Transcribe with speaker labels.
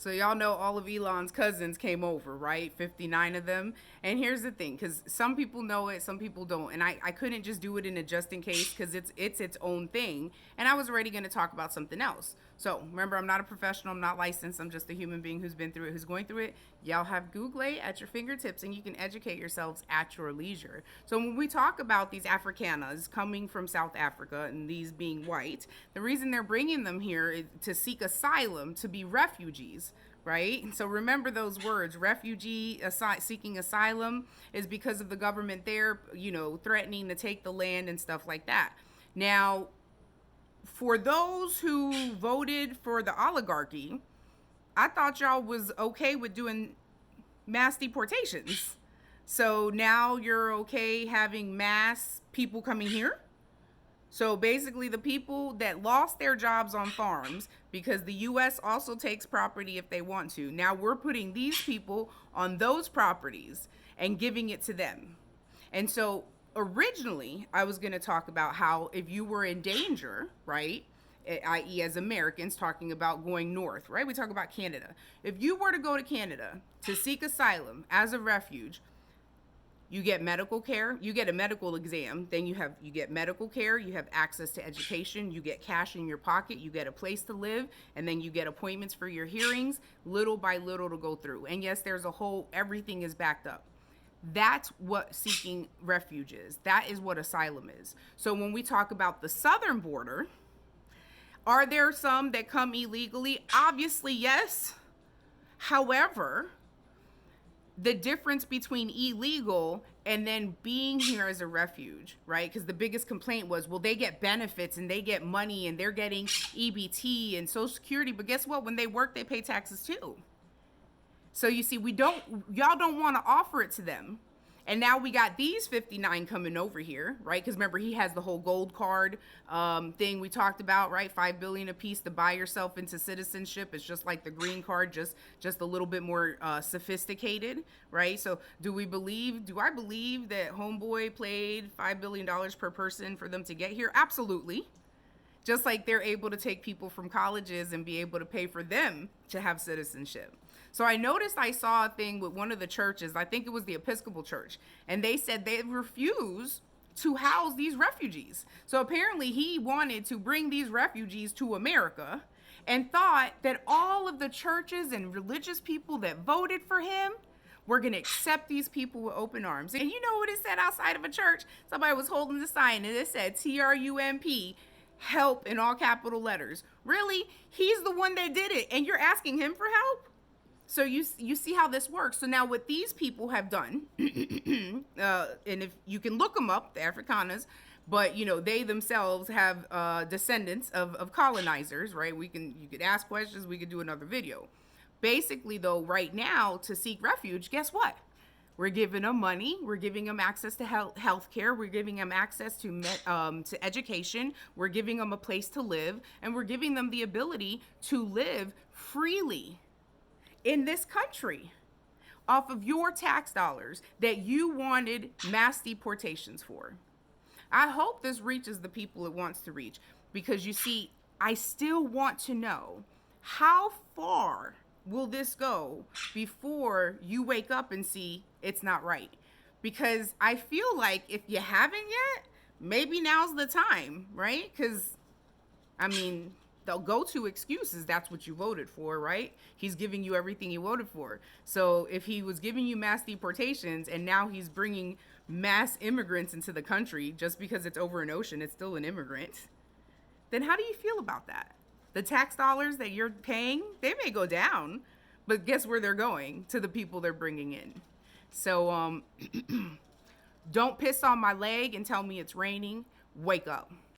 Speaker 1: So y'all know all of Elon's cousins came over, right? 59 of them. And here's the thing, because some people know it, some people don't. And I couldn't just do it in a just in case because it's its own thing. And I was already going to talk about something else. So remember, I'm not a professional, I'm not licensed, I'm just a human being who's been through it, who's going through it. Y'all have Google at your fingertips and you can educate yourselves at your leisure. So when we talk about these Africanas coming from South Africa and these being white, the reason they're bringing them here is to seek asylum, to be refugees, right? So remember those words, refugee, seeking asylum, is because of the government there, threatening to take the land and stuff like that. Now, for those who voted for the oligarchy, I thought y'all was okay with doing mass deportations. So now you're okay having mass people coming here? So basically, the people that lost their jobs on farms, because the U.S. also takes property if they want to, now we're putting these people on those properties and giving it to them. And so originally, I was going to talk about how if you were in danger, right, i.e., as Americans talking about going north, right? We talk about Canada. If you were to go to Canada to seek asylum as a refuge, you get medical care, you get a medical exam, then you get medical care, you have access to education, you get cash in your pocket, you get a place to live, and then you get appointments for your hearings, little by little to go through. And yes, there's everything is backed up. That's what seeking refuge is. That is what asylum is. So when we talk about the southern border, are there some that come illegally? Obviously, yes. However, the difference between illegal and then being here as a refuge, right? Because the biggest complaint was, well, they get benefits and they get money and they're getting EBT and Social Security. But guess what? When they work, they pay taxes too. So you see, y'all don't want to offer it to them. And now we got these 59 coming over here, right? Because remember, he has the whole gold card thing we talked about, right? $5 billion a piece to buy yourself into citizenship. It's just like the green card, just a little bit more sophisticated, right? So do I believe that Homeboy paid $5 billion per person for them to get here? Absolutely. Just like they're able to take people from colleges and be able to pay for them to have citizenship. So I noticed I saw a thing with one of the churches, I think it was the Episcopal Church, and they said they refuse to house these refugees. So apparently he wanted to bring these refugees to America and thought that all of the churches and religious people that voted for him were going to accept these people with open arms. And you know what it said outside of a church? Somebody was holding the sign and it said TRUMP, help, in all capital letters. Really? He's the one that did it and you're asking him for help? So you see how this works. So now what these people have done, and if you can look them up, the Afrikaners, but they themselves have descendants of colonizers, right? You could ask questions, we could do another video. Basically though, right now to seek refuge, guess what? We're giving them money. We're giving them access to health care. We're giving them access to education. We're giving them a place to live, and we're giving them the ability to live freely in this country off of your tax dollars that you wanted mass deportations for. I hope this reaches the people it wants to reach, because you see, I still want to know, how far will this go before you wake up and see it's not right? Because I feel like if you haven't yet, maybe now's the time, right? Because they'll go to excuses. That's what you voted for, right? He's giving you everything you voted for. So if he was giving you mass deportations and now he's bringing mass immigrants into the country just because it's over an ocean, it's still an immigrant, then how do you feel about that? The tax dollars that you're paying, they may go down, but guess where they're going? To the people they're bringing in. So don't piss on my leg and tell me it's raining. Wake up.